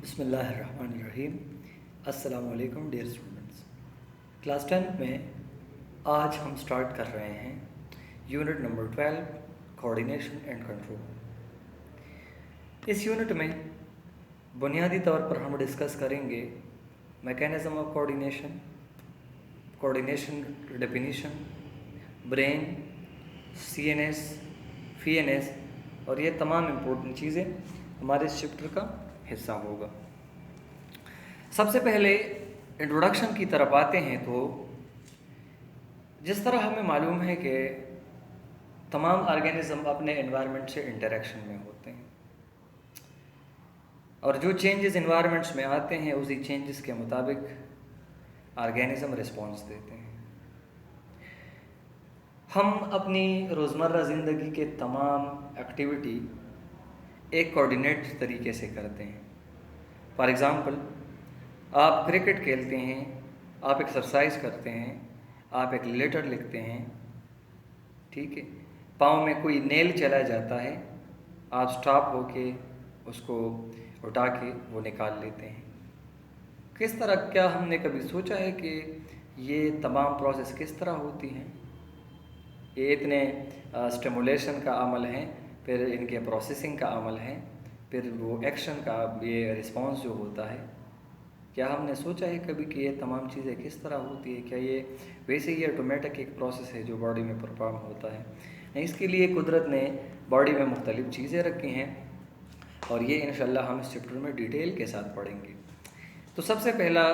बिस्मिल्लाहिर्रहमानिर्रहीम। अस्सलामु अलैकुम डियर स्टूडेंट्स। क्लास 10 में आज हम स्टार्ट कर रहे हैं unit number 12 coordination and control. इस यूनिट में बुनियादी तौर पर हम डिस्कस करेंगे mechanism of coordination, coordination definition, brain, CNS, FENS और ये तमाम इम्पोर्टेंट चीज़ें हमारे इस चैप्टर का हिस्सा होगा। सबसे पहले इंट्रोडक्शन की तरफ आते हैं तो जिस तरह हमें मालूम है कि तमाम ऑर्गेनिज्म अपने एनवायरनमेंट से इंटरेक्शन में होते हैं और जो चेंजेस एनवायरनमेंट्स में आते हैं उसी चेंजेस के मुताबिक ऑर्गेनिज्म रिस्पॉन्स देते हैं। हम अपनी रोज़मर्रा ज़िंदगी के तमाम एक्टिविटी एक कोऑर्डिनेट तरीके से करते हैं। फॉर एग्ज़ाम्पल, आप क्रिकेट खेलते हैं, आप एक्सरसाइज करते हैं, आप एक लेटर लिखते हैं, ठीक है। पाँव में कोई नेल चला जाता है, आप स्टॉप होके उसको उठा के वो निकाल लेते हैं। किस तरह, क्या हमने कभी सोचा है कि ये तमाम प्रोसेस किस तरह होती हैं? ये इतने स्टिमुलेशन का अमल है, फिर इनके प्रोसेसिंग का अमल है, फिर वो एक्शन का ये रिस्पांस जो होता है, क्या हमने सोचा है कभी कि ये तमाम चीज़ें किस तरह होती है? क्या ये वैसे ही ऑटोमेटिक एक प्रोसेस है जो बॉडी में परफॉर्म होता है? नहीं, इसके लिए कुदरत ने बॉडी में मुख्तलिफ़ चीज़ें रखी हैं और ये इंशाल्लाह हम इस चैप्टर में डिटेल के साथ पढ़ेंगे। तो सबसे पहला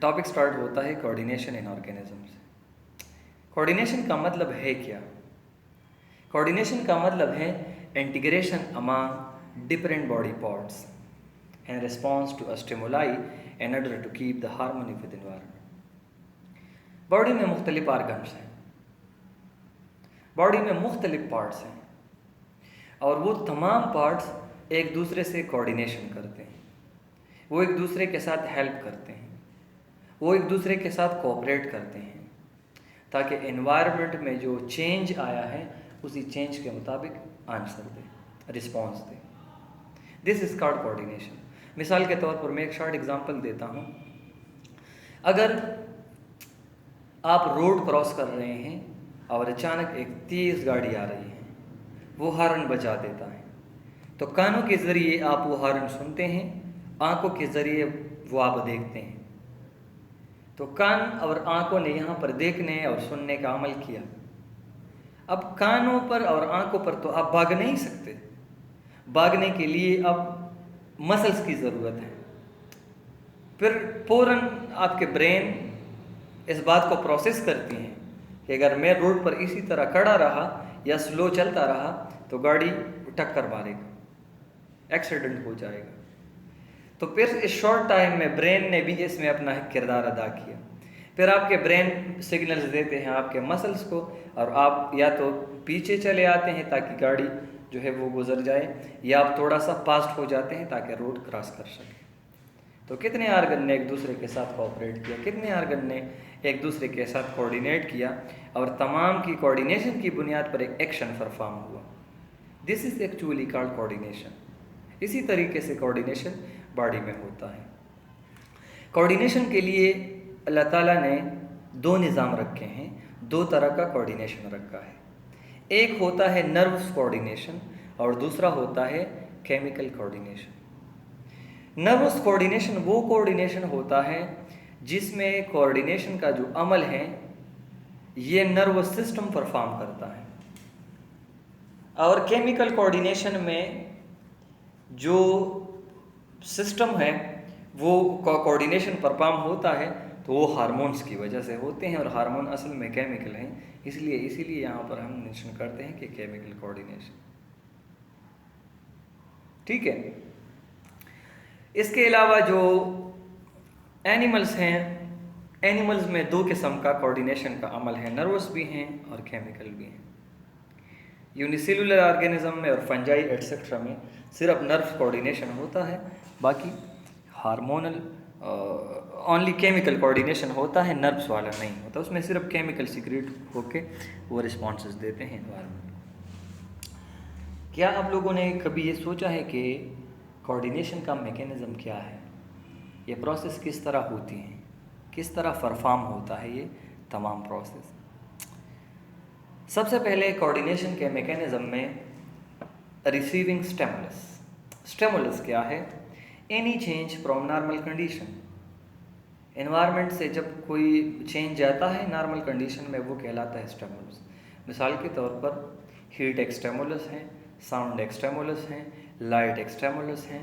टॉपिक स्टार्ट होता है कोऑर्डिनेशन इन ऑर्गेनिजम्स। कोऑर्डिनेशन का मतलब है क्या? कोऑर्डिनेशन का मतलब है integration among different body parts and response to a stimuli in order to keep the harmony with environment. Body में मुख्तलिफ आर्गन्स हैं, बॉडी में मुख्तलिफ पार्ट्स हैं और वो तमाम पार्ट्स एक दूसरे से कोऑर्डिनेशन करते हैं, वो एक दूसरे के साथ हेल्प करते हैं, वो एक दूसरे के साथ कोऑपरेट करते हैं ताकि एनवायरनमेंट में जो चेंज आया है उसी चेंज के मुताबिक answer they, response they. This is called coordination. मिसाल के तौर पर मैं एक शॉर्ट एग्जांपल देता हूँ। अगर आप रोड क्रॉस कर रहे हैं और अचानक एक तेज़ गाड़ी आ रही है, वो हॉर्न बजा देता है, तो कानों के ज़रिए आप वो हॉर्न सुनते हैं, आँखों के ज़रिए वो आप देखते हैं। तो कान और आँखों ने यहाँ पर देखने और सुनने का अमल किया। अब कानों पर और आँखों पर तो आप भाग नहीं सकते, भागने के लिए अब मसल्स की ज़रूरत है। फिर फ़ौरन आपके ब्रेन इस बात को प्रोसेस करती हैं कि अगर मैं रोड पर इसी तरह खड़ा रहा या स्लो चलता रहा तो गाड़ी टक्कर मारेगा, एक्सीडेंट हो जाएगा। तो फिर इस शॉर्ट टाइम में ब्रेन ने भी इसमें अपना किरदार अदा किया। फिर आपके ब्रेन सिग्नल्स देते हैं आपके मसल्स को और आप या तो पीछे चले आते हैं ताकि गाड़ी जो है वो गुजर जाए, या आप थोड़ा सा फास्ट हो जाते हैं ताकि रोड क्रॉस कर सकें। तो कितने आर्गन ने एक दूसरे के साथ कोऑपरेट किया, कितने आर्गन ने एक दूसरे के साथ कोऑर्डिनेट किया और तमाम की कोऑर्डिनेशन की बुनियाद पर एक एक्शन परफॉर्म हुआ। This is actually called coordination. इसी तरीके से कोऑर्डिनेशन बॉडी में होता है। कोऑर्डिनेशन के लिए अल्लाह ताला ने दो निज़ाम रखे हैं, दो तरह का कोऑर्डिनेशन रखा है। एक होता है नर्व्स कोऑर्डिनेशन और दूसरा होता है केमिकल कोऑर्डिनेशन। नर्व्स कोऑर्डिनेशन वो कोऑर्डिनेशन होता है जिसमें कोऑर्डिनेशन का जो अमल है ये नर्वस सिस्टम परफॉर्म करता है, और केमिकल कोऑर्डिनेशन में जो सिस्टम है वो कोऑर्डिनेशन परफॉर्म होता है तो वो हार्मोन्स की वजह से होते हैं, और हार्मोन असल में केमिकल हैं, इसीलिए यहाँ पर हम मेंशन करते हैं कि केमिकल कोऑर्डिनेशन। ठीक है। इसके अलावा जो एनिमल्स हैं, एनिमल्स में दो किस्म का कोऑर्डिनेशन का अमल है, नर्वस भी हैं और केमिकल भी हैं। यूनिसेलुलर ऑर्गेनिज्म में और फंजाई एटसेट्रा में सिर्फ नर्व कोऑर्डिनेशन होता है, बाकी हार्मोनल ओनली केमिकल कोऑर्डिनेशन होता है, नर्व्स वाला नहीं होता। उसमें सिर्फ केमिकल सीक्रेट होके वो रिस्पॉन्सेस देते हैं एनवायरनमेंट को। क्या आप लोगों ने कभी ये सोचा है कि कोऑर्डिनेशन का मैकेनिज़्म क्या है, ये प्रोसेस किस तरह होती हैं, किस तरह परफॉर्म होता है ये तमाम प्रोसेस। सबसे पहले कोऑर्डिनेशन के मैकेनिज़्म में रिसीविंग स्टिमुलस। स्टिमुलस क्या है? Any change from normal condition. Environment से जब कोई चेंज जाता है नॉर्मल कंडीशन में, वो कहलाता है स्टिमुलस। मिसाल के तौर पर हीट एक स्टिमुलस है, साउंड एक स्टिमुलस है, लाइट एक स्टिमुलस है,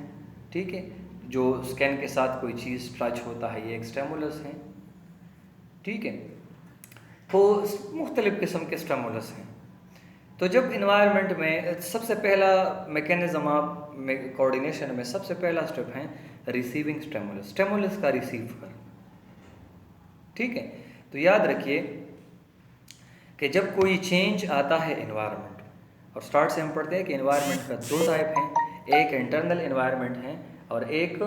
ठीक है। जो स्किन के साथ कोई चीज़ टच होता है ये एक स्टिमुलस है, ठीक है। तो मुख्तलिफ़ किस्म के स्टिमुलस हैं। तो जब इन्वायरमेंट में सबसे पहला मैकेनिज़्म आप कोऑर्डिनेशन में सबसे पहला स्टेप है रिसीविंग स्टिमुलस, स्टिमुलस का रिसीव करना, ठीक है। तो याद रखिए कि जब कोई चेंज आता है इन्वायरमेंट, और स्टार्ट से हम पढ़ते हैं कि इन्वायरमेंट का दो टाइप हैं, एक इंटरनल इन्वायरमेंट है और एक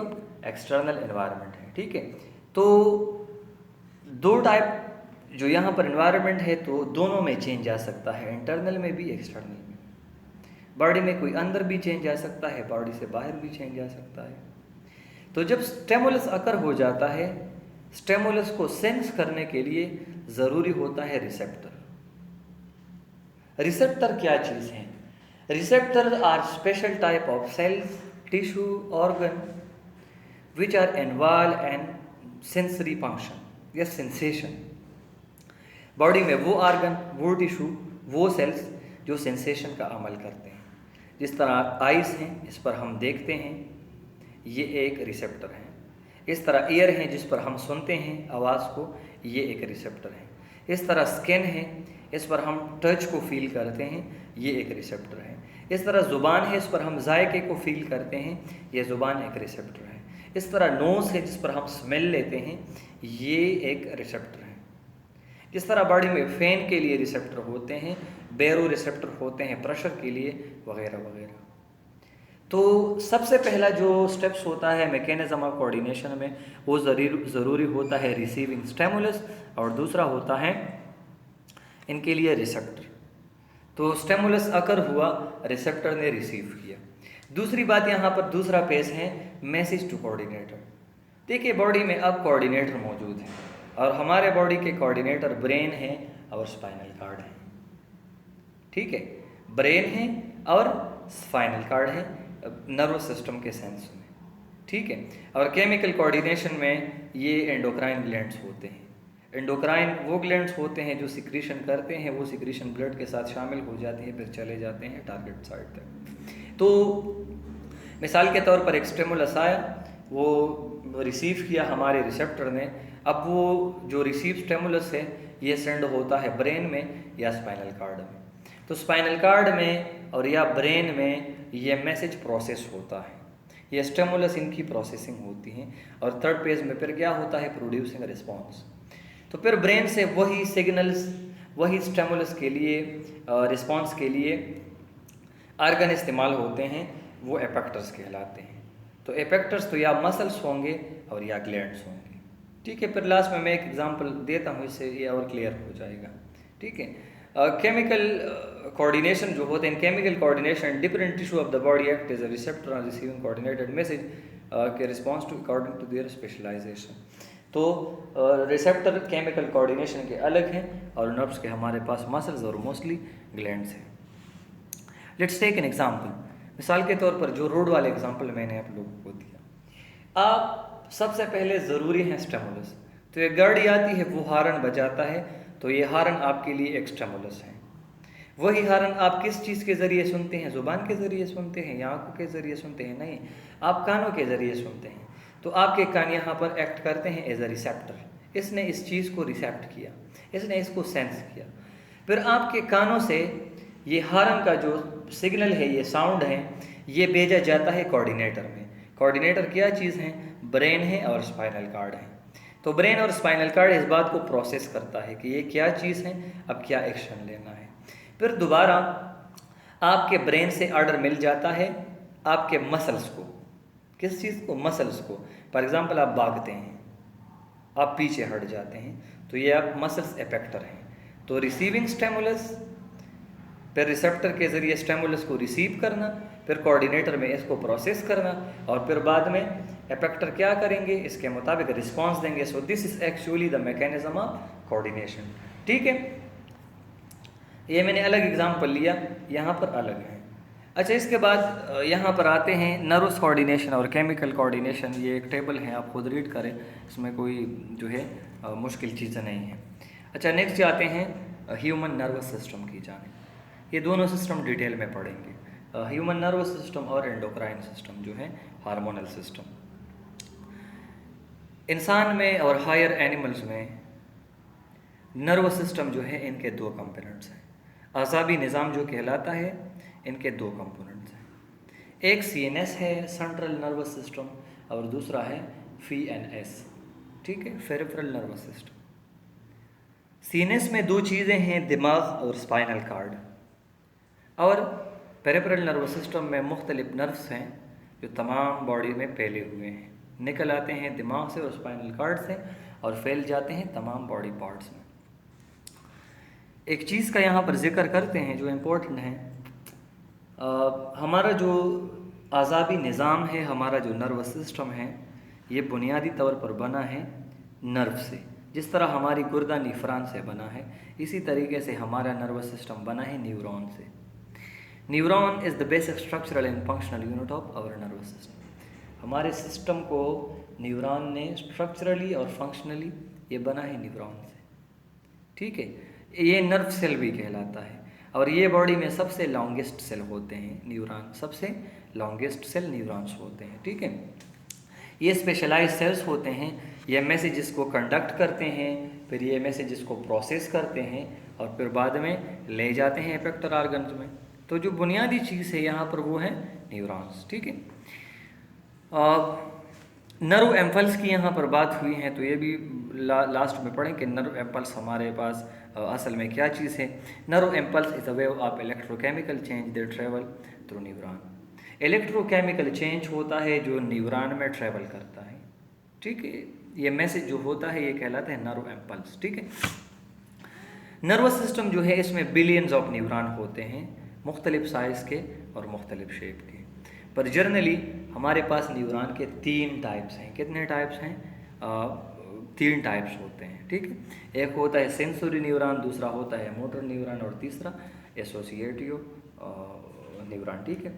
एक्सटर्नल इन्वायरमेंट है, ठीक है। तो दो टाइप जो यहाँ पर इन्वायरमेंट है, तो दोनों में चेंज आ सकता है, इंटरनल में भी एक्सटर्नल में। बॉडी में कोई अंदर भी चेंज आ सकता है, बॉडी से बाहर भी चेंज आ सकता है। तो जब स्टिमुलस अकर हो जाता है, स्टिमुलस को सेंस करने के लिए ज़रूरी होता है रिसेप्टर। रिसेप्टर क्या चीज़ है? Receptor are special type of cells, tissue, organ which are involve in sensory function या सेंसेशन। बॉडी में वो ऑर्गन, वो टिश्यू, वो सेल्स जो सेंसेशन का अमल करते हैं। जिस तरह आइज़ हैं, इस पर हम देखते हैं, ये एक रिसेप्टर है। इस तरह ईयर हैं, जिस पर हम सुनते हैं आवाज़ को, ये एक रिसेप्टर है। इस तरह स्किन है, इस पर हम टच को फील करते हैं, ये एक रिसेप्टर है। इस तरह ज़ुबान है, इस पर हम जायके को फील करते हैं, ये ज़ुबान एक रिसेप्टर है। इस तरह नोज़ है, जिस पर हम स्मेल लेते हैं, ये एक रिसेप्टर है। जिस तरह बॉडी में फ़ैन के लिए रिसेप्टर होते हैं, बैरो रिसेप्टर होते हैं प्रेशर के लिए, वगैरह वगैरह। तो सबसे पहला जो स्टेप्स होता है मैकेनिज़्म ऑफ कोऑर्डिनेशन में, वो ज़रूरी होता है रिसीविंग स्टिमुलस, और दूसरा होता है इनके लिए रिसेप्टर। तो स्टिमुलस अकर हुआ, रिसेप्टर ने रिसीव किया। दूसरी बात यहाँ पर दूसरा पेज है मैसेज टू कोऑर्डिनेटर। देखिए बॉडी में अब कोऑर्डिनेटर मौजूद है, और हमारे बॉडी के कोऑर्डिनेटर ब्रेन है और स्पाइनल कार्ड है, ठीक है। ब्रेन है और स्पाइनल कार्ड है नर्वस सिस्टम के सेंस में, ठीक है। और केमिकल कोऑर्डिनेशन में ये एंडोक्राइन ग्लैंड्स होते हैं। एंडोक्राइन वो ग्लैंड्स होते हैं जो सिक्रीशन करते हैं, वो सिक्रीशन ब्लड के साथ शामिल हो जाती है, फिर चले जाते हैं टारगेट साइट तक। तो मिसाल के तौर पर एक स्टिमुलस आया, वो रिसीव किया हमारे रिसेप्टर ने। अब वो जो रिसीव स्टिमुलस है, ये सेंड होता है ब्रेन में या स्पाइनल कार्ड में। तो स्पाइनल कार्ड में और या ब्रेन में ये मैसेज प्रोसेस होता है, ये स्टिमुलस इनकी प्रोसेसिंग होती है। और थर्ड पेज में फिर क्या होता है, प्रोड्यूसिंग रिस्पॉन्स। तो फिर ब्रेन से वही सिग्नल्स, वही स्टिमुलस के लिए रिस्पॉन्स के लिए आर्गन इस्तेमाल होते हैं, वो एफेक्टर्स कहलाते हैं। तो एफेक्टर्स तो या मसल्स होंगे और या ग्लैंड्स होंगे, ठीक है। फिर लास्ट में मैं एक एग्जांपल देता हूँ, इससे ये और क्लियर हो जाएगा, ठीक है। केमिकल कोऑर्डिनेशन जो होते हैं, chemical coordination different tissue of the body act as a receptor on receiving coordinated message के response to according to their specialisation. तो रिसेप्टर केमिकल कोऑर्डिनेशन के अलग हैं, और नर्व्स के हमारे पास मसल्स और मोस्टली ग्लैंड्स हैं। Let's take an example. मिसाल के तौर पर जो रोड वाले एग्जांपल मैंने आप लोगों को दिया, आप सबसे पहले ज़रूरी है स्टिमुलस। तो एक गाड़ी आती है, वो हॉर्न बजाता है, तो ये हॉर्न आपके लिए एक स्टिमुलस है। वही हॉर्न आप किस चीज़ के ज़रिए सुनते हैं? ज़ुबान के ज़रिए सुनते हैं या आँखों के ज़रिए सुनते हैं? नहीं, आप कानों के ज़रिए सुनते हैं। तो आपके कान यहाँ पर एक्ट करते हैं एज अ रिसेप्टर। इसने इस चीज़ को रिसेप्ट किया, इसने इसको सेंस किया। फिर आपके कानों से ये हॉर्न का जो सिग्नल है, ये साउंड है, ये भेजा जाता है कोऑर्डिनेटर में। कोऑर्डिनेटर क्या चीज़ है? ब्रेन है और स्पाइनल कार्ड है। तो ब्रेन और स्पाइनल कार्ड इस बात को प्रोसेस करता है कि ये क्या चीज़ है, अब क्या एक्शन लेना है। फिर दोबारा आपके ब्रेन से ऑर्डर मिल जाता है आपके मसल्स को। किस चीज़ को? मसल्स को। फॉर एग्जांपल आप भागते हैं, आप पीछे हट जाते हैं, तो ये आप मसल्स एफेक्टर हैं। तो रिसीविंग स्टिमुलस, फिर रिसेप्टर के ज़रिए स्टिमुलस को रिसीव करना, फिर कोऑर्डिनेटर में इसको प्रोसेस करना, और फिर बाद में इफेक्टर क्या करेंगे, इसके मुताबिक रिस्पॉन्स देंगे। So this is actually the mechanism of coordination. ठीक है, ये मैंने अलग एग्जाम्पल लिया, यहाँ पर अलग है। अच्छा, इसके बाद यहाँ पर आते हैं नर्वस कोऑर्डिनेशन और केमिकल कोऑर्डिनेशन। ये एक टेबल है, आप खुद रीड करें, इसमें कोई जो है मुश्किल चीज़ें नहीं हैं। अच्छा, नेक्स्ट आते हैं ह्यूमन नर्वस सिस्टम की जाने। ये दोनों सिस्टम डिटेल में पढ़ेंगे, ह्यूमन नर्वस सिस्टम और एंडोक्राइन सिस्टम जो है हार्मोनल सिस्टम। इंसान में और हायर एनिमल्स में नर्वस सिस्टम जो है इनके दो कंपोनेंट्स हैं। अज़ाबी निज़ाम जो कहलाता है, इनके दो कंपोनेंट्स हैं। एक सीएनएस है, सेंट्रल नर्वस सिस्टम, और दूसरा है फीएनएस। ठीक है, पेरिफेरल नर्वस सिस्टम। सीएनएस में दो चीज़ें हैं, दिमाग और स्पाइनल कार्ड, और पेरिफेरल नर्वस सिस्टम में मुख्तलिफ नर्व्स हैं जो तमाम बॉडी में फैले हुए हैं, निकल आते हैं दिमाग से और स्पाइनल कार्ड से और फैल जाते हैं तमाम बॉडी पार्ट्स में। एक चीज़ का यहाँ पर जिक्र करते हैं जो इम्पोर्टेंट है, हमारा जो आज़ाबी निज़ाम है, हमारा जो नर्वस सिस्टम है, ये बुनियादी तौर पर बना है नर्व से। जिस तरह हमारी गुर्दा निफरान से बना है, इसी तरीके से हमारा नर्वस सिस्टम बना है न्यूरॉन से। Neuron is the basic structural and functional unit of our nervous system. हमारे सिस्टम को न्यूरॉन ने स्ट्रक्चरली और फंक्शनली ये बना है न्यूरॉन से। ठीक है, ये नर्व सेल भी कहलाता है, और ये बॉडी में सबसे लॉन्गेस्ट सेल होते हैं न्यूरॉन, सबसे लॉन्गेस्ट सेल न्यूरॉन्स होते हैं। ठीक है, ये स्पेशलाइज सेल्स होते हैं, ये मैसेजेस को कंडक्ट करते हैं, फिर ये मैसेजेस को प्रोसेस करते हैं, और फिर बाद में ले जाते हैं इफेक्टर ऑर्गन्स में। तो जो बुनियादी चीज़ है यहाँ पर वो है न्यूरॉन्स। ठीक है, नर्व एम्पल्स की यहाँ पर बात हुई है, तो ये भी लास्ट में पढ़ें कि नर्व एम्पल्स हमारे पास असल में क्या चीज़ है। Nerve एम्पल्स is a wave of electrochemical change that travel through neuron. Electrochemical change होता है जो न्यूरॉन में ट्रेवल करता है। ठीक है, ये मैसेज जो होता है ये कहलाता है नर्व एम्पल्स। ठीक है, नर्वस सिस्टम जो है इसमें बिलियंस ऑफ न्यूरॉन होते हैं, मुख्तलिफ साइज़ के और मुख्तलिफ शेप के, पर जर्नली हमारे पास न्यूरॉन के 3 टाइप्स हैं। कितने टाइप्स हैं? 3 टाइप्स होते हैं। ठीक है, एक होता है सेंसरी न्यूरॉन, दूसरा होता है मोटर न्यूरॉन, और तीसरा एसोसिएटिव न्यूरॉन। ठीक है,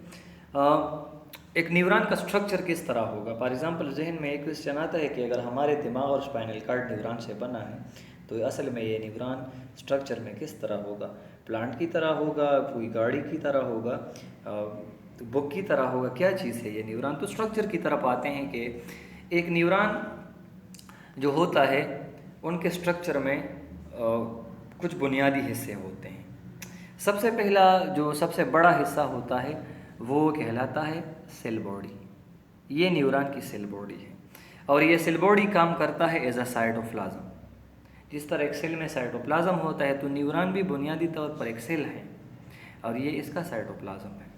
एक न्यूरॉन का स्ट्रक्चर किस तरह होगा? फॉर एग्जांपल जहन में एक क्वेश्चन आता है कि अगर हमारे दिमाग और स्पाइनल कार्ड न्यूरॉन से बना है, तो असल में ये न्यूरॉन स्ट्रक्चर में किस तरह होगा? प्लांट की तरह होगा, कोई गाड़ी की तरह होगा, बुक की तरह होगा, क्या चीज़ है ये न्यूरॉन? तो स्ट्रक्चर की तरफ आते हैं कि एक न्यूरॉन जो होता है उनके स्ट्रक्चर में कुछ बुनियादी हिस्से होते हैं। सबसे पहला जो सबसे बड़ा हिस्सा होता है वो कहलाता है सेल बॉडी। ये न्यूरॉन की सेल बॉडी है, और ये सेल बॉडी काम करता है एज अ साइटोप्लाज्म। जिस तरह एक सेल में साइटोप्लाज्म होता है, तो न्यूरॉन भी बुनियादी तौर पर एक सेल है, और ये इसका साइटोप्लाज्म है।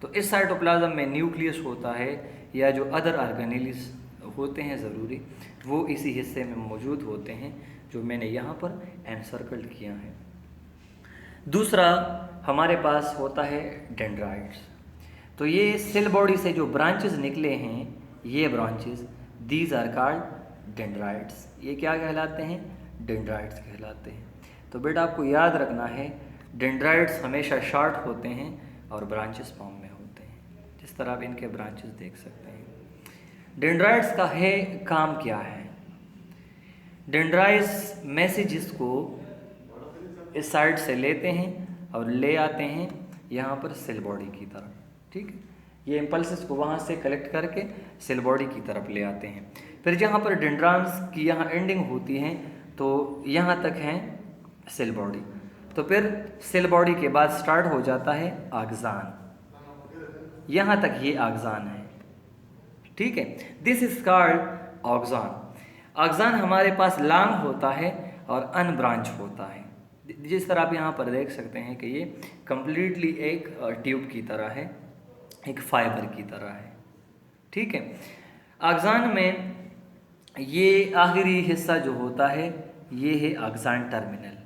तो इस साइटोप्लाज्म में न्यूक्लियस होता है, या जो अदर ऑर्गेनेल्स होते हैं ज़रूरी, वो इसी हिस्से में मौजूद होते हैं जो मैंने यहाँ पर एनसर्कल्ड किया है। दूसरा हमारे पास होता है डेंड्राइट्स। तो ये सेल बॉडी से जो ब्रांचेस निकले हैं, ये branches, these are called dendrites. ये क्या कहलाते हैं? डेंड्राइट्स कहलाते हैं। तो बेटा आपको याद रखना है, डेंड्राइट्स हमेशा शॉर्ट होते हैं और ब्रांचेस फॉर्म में होते हैं, जिस तरह आप इनके ब्रांचेस देख सकते हैं। डेंड्राइट्स का है काम क्या है? डेंड्राइट्स मैसेजेस को इस साइड से लेते हैं और ले आते हैं यहाँ पर सेल बॉडी की तरफ। ठीक है, ये इम्पल्सेस को वहाँ से कलेक्ट करके सेल बॉडी की तरफ ले आते हैं। फिर जहाँ पर डेंड्रान्स की यहाँ एंडिंग होती है, तो यहाँ तक है सेल बॉडी। तो फिर सेल बॉडी के बाद स्टार्ट हो जाता है आक्सान, यहाँ तक ये आक्सान है। ठीक है, दिस इज कॉल्ड आक्सान। आक्सान हमारे पास लॉन्ग होता है और अनब्रांच होता है। जिस तरह आप यहाँ पर देख सकते हैं कि ये कंप्लीटली एक ट्यूब की तरह है, एक फाइबर की तरह है। ठीक है, आक्सान में ये आखिरी हिस्सा जो होता है ये है आक्सान टर्मिनल।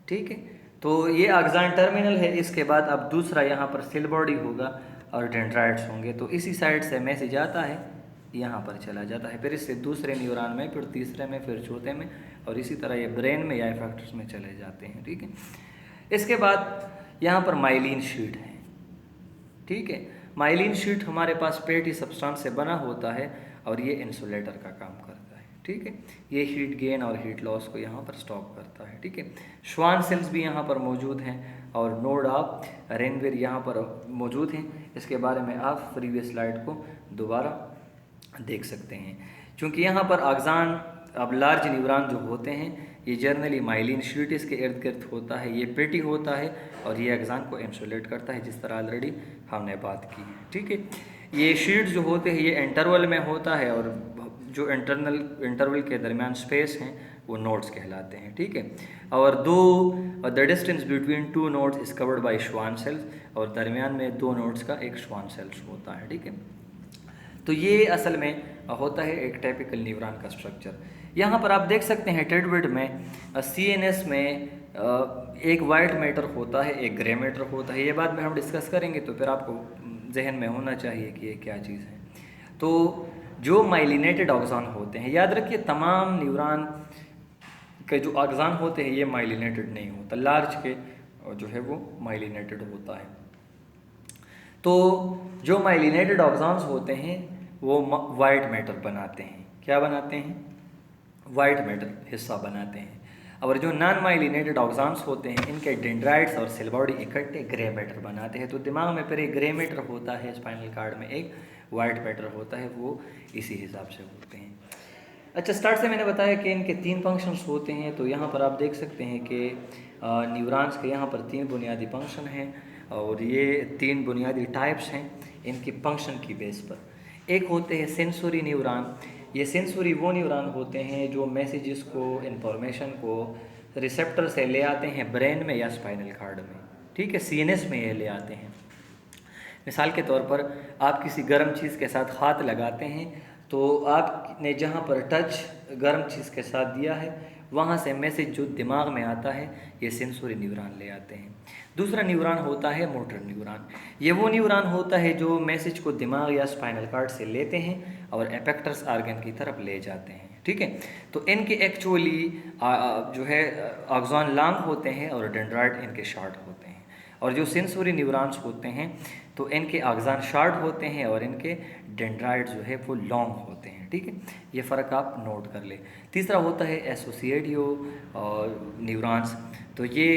ठीक है, तो ये आक्सान टर्मिनल है। इसके बाद अब दूसरा यहाँ पर सेल बॉडी होगा, और डेंड्राइट्स होंगे, तो इसी साइड से मैसेज आता है, यहाँ पर चला जाता है, फिर इससे दूसरे न्यूरॉन में, फिर तीसरे में, फिर चौथे में, और इसी तरह ये ब्रेन में या इफेक्टर्स में चले जाते हैं। ठीक है, इसके बाद यहाँ पर माइलिन शीट है। ठीक है, माइलिन शीट हमारे पास फैटी सब्सटेंस से बना होता है और ये इंसुलेटर का काम करता है। ठीक है, ये हीट गेन और हीट लॉस को यहाँ पर स्टॉप करता है। ठीक है, श्वान सेल्स भी यहाँ पर मौजूद हैं और नोड ऑफ रेनवीर यहाँ पर मौजूद हैं। इसके बारे में आप प्रीवियस स्लाइड को दोबारा देख सकते हैं। चूँकि यहाँ पर अग्जान, अब लार्ज न्यूरॉन जो होते हैं ये जर्नली माइलिन शीट इसके इर्द गिर्द होता है, ये पेटी होता है और ये अग्जान को इंसुलेट करता है, जिस तरह ऑलरेडी हमने बात की है। ठीक है, ये शीट जो होते हैं ये इंटरवल में होता है और जो इंटरवल के दरमियान स्पेस हैं वो नोड्स कहलाते हैं। ठीक है, और the distance between two nodes is covered by Schwann cells, और दरमियान में दो नोड्स का एक श्वान सेल्स होता है। ठीक है, तो ये असल में होता है एक टाइपिकल न्यूरॉन का स्ट्रक्चर। यहाँ पर आप देख सकते हैं टेडविड में CNS में एक वाइट मैटर होता है, एक ग्रे मैटर होता है। ये बाद में हम डिस्कस करेंगे, तो फिर आपको जहन में होना चाहिए कि ये क्या चीज़ है। तो जो माइलिनेटेड ऑक्सान होते हैं, याद रखिए तमाम न्यूरॉन के जो ऑक्सान होते हैं ये माइलिनेटेड नहीं होता, लार्ज के जो है वो माइलिनेटेड होता है। तो जो माइलिनेटेड ऑक्सान्स होते हैं वो वाइट मैटर बनाते हैं। क्या बनाते हैं? वाइट मैटर हिस्सा बनाते हैं। और जो नॉन माइलिनेटेड ऑक्सान्स होते हैं इनके डेंड्राइट्स और सेल बॉडी इकट्ठे ग्रे मैटर बनाते हैं। तो दिमाग में फिर एक ग्रे मैटर होता है, स्पाइनल कार्ड में एक वाइट मैटर होता है, वो इसी हिसाब से होते हैं। अच्छा, स्टार्ट से मैंने बताया कि इनके 3 फंक्शंस होते हैं। तो यहाँ पर आप देख सकते हैं कि न्यूरॉन्स के यहाँ पर 3 बुनियादी फंक्शन हैं और ये 3 बुनियादी टाइप्स हैं इनकी फंक्शन की बेस पर। एक होते हैं सेंसोरी न्यूरॉन। ये सेंसोरी वो न्यूरॉन होते हैं जो मैसेजेस को, इंफॉर्मेशन को रिसेप्टर से ले आते हैं ब्रेन में या स्पाइनल कार्ड में। ठीक है, CNS में ये ले आते हैं। मिसाल के तौर पर आप किसी गर्म चीज़ के साथ हाथ लगाते हैं तो आपने जहाँ पर टच गर्म चीज़ के साथ दिया है वहाँ से मैसेज जो दिमाग में आता है ये सेंसोरी न्यूरॉन ले आते हैं। दूसरा न्यूरॉन होता है मोटर न्यूरॉन। ये वो न्यूरॉन होता है जो मैसेज को दिमाग या स्पाइनल कार्ड से लेते हैं और एपेक्टर्स आर्गन की तरफ ले जाते हैं। ठीक है, तो इनके एक्चुअली जो है ऑक्सान लॉन्ग होते हैं और डेंड्राइट इनके शॉर्ट होते हैं। और जो सेंसोरी न्यूरॉन्स होते हैं तो इनके ऑक्सान शॉर्ट होते हैं और इनके डेंड्राइट जो है वो लॉन्ग होते हैं। ठीक है, ये फ़र्क आप नोट कर ले। तीसरा होता है एसोसिएटिव और न्यूरॉन्स। तो ये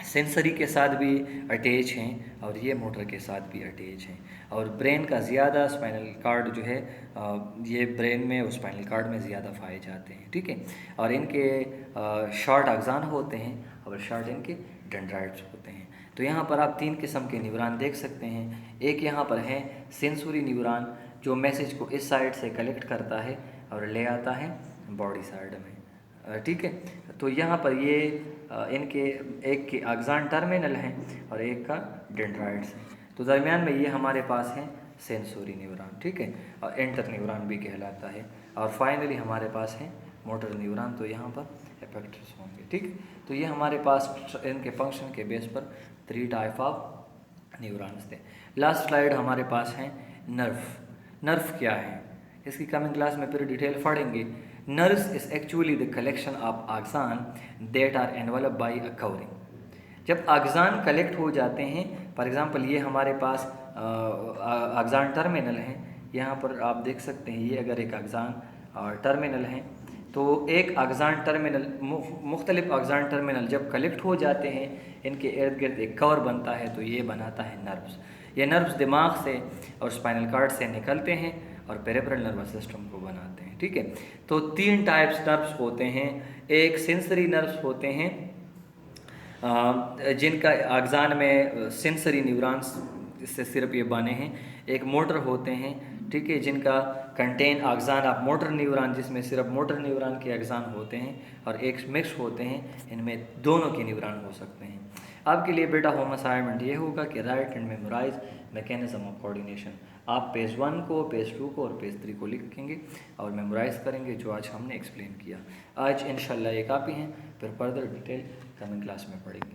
सेंसरी के साथ भी अटैच हैं और ये मोटर के साथ भी अटैच हैं। और ब्रेन का ज़्यादा स्पाइनल कार्ड जो है ये ब्रेन में और स्पाइनल कार्ड में ज़्यादा पाए जाते हैं। ठीक है, और इनके शॉर्ट ऑक्सान होते हैं और शॉर्ट इनके डेंड्राइट्स होते हैं। तो यहाँ पर आप 3 किस्म के न्यूरॉन देख सकते हैं। एक यहाँ पर है सेंसोरी न्यूरॉन जो मैसेज को इस साइड से कलेक्ट करता है और ले आता है बॉडी साइड में। ठीक है, तो यहाँ पर ये इनके एक के ऑक्सान टर्मिनल हैं और एक का डेंड्राइट्स हैं। तो दरमियान में ये हमारे पास हैं सेंसोरी न्यूरॉन। ठीक है, और इंटर न्यूरॉन भी कहलाता है। और फाइनली हमारे पास हैं मोटर न्यूरॉन। तो यहाँ पर एफेक्टर्स होंगे। ठीक, तो ये हमारे पास इनके फंक्शन के बेस पर 3 टाइप ऑफ न्यूरॉन्स थे। लास्ट स्लाइड हमारे पास है नर्व। नर्व क्या है इसकी कमिंग क्लास में फिर डिटेल पढ़ेंगे। Nerves is actually the collection of axon that are enveloped by a covering. जब axon कलेक्ट हो जाते हैं, फॉर एग्जांपल ये हमारे पास axon टर्मिनल हैं, यहाँ पर आप देख सकते हैं ये अगर एक axon टर्मिनल है तो एक axon टर्मिनल, मुख्तलिफ axon टर्मिनल जब कलेक्ट हो जाते हैं इनके इर्द गिर्द एक कवर बनता है, तो ये बनाता है नर्व्स। ये नर्व्स दिमाग से और स्पाइनल कार्ड से निकलते हैं और पेरिफेरल नर्वस सिस्टम को बनाते हैं। ठीक है, तो 3 टाइप्स नर्व्स होते हैं। एक सेंसरी नर्व्स होते हैं जिनका ऑक्सान में सेंसरी न्यूरॉन्स इससे सिर्फ ये बने हैं। एक मोटर होते हैं, ठीक है, जिनका कंटेन ऑक्सान ऑफ मोटर न्यूरॉन, जिसमें सिर्फ मोटर न्यूरॉन के ऑक्सान होते हैं। और एक मिक्स होते हैं, इनमें दोनों के न्यूरॉन हो सकते हैं। आपके लिए बेटा होम असाइनमेंट ये होगा कि write and memorise mechanism of coordination. आप पेज 1 को, पेज 2 को और पेज 3 को लिखेंगे और मेमोराइज करेंगे जो आज हमने एक्सप्लेन किया। आज इंशाल्लाह ये काफ़ी हैं, फिर फर्दर डिटेल कमिंग क्लास में पढ़ेंगे।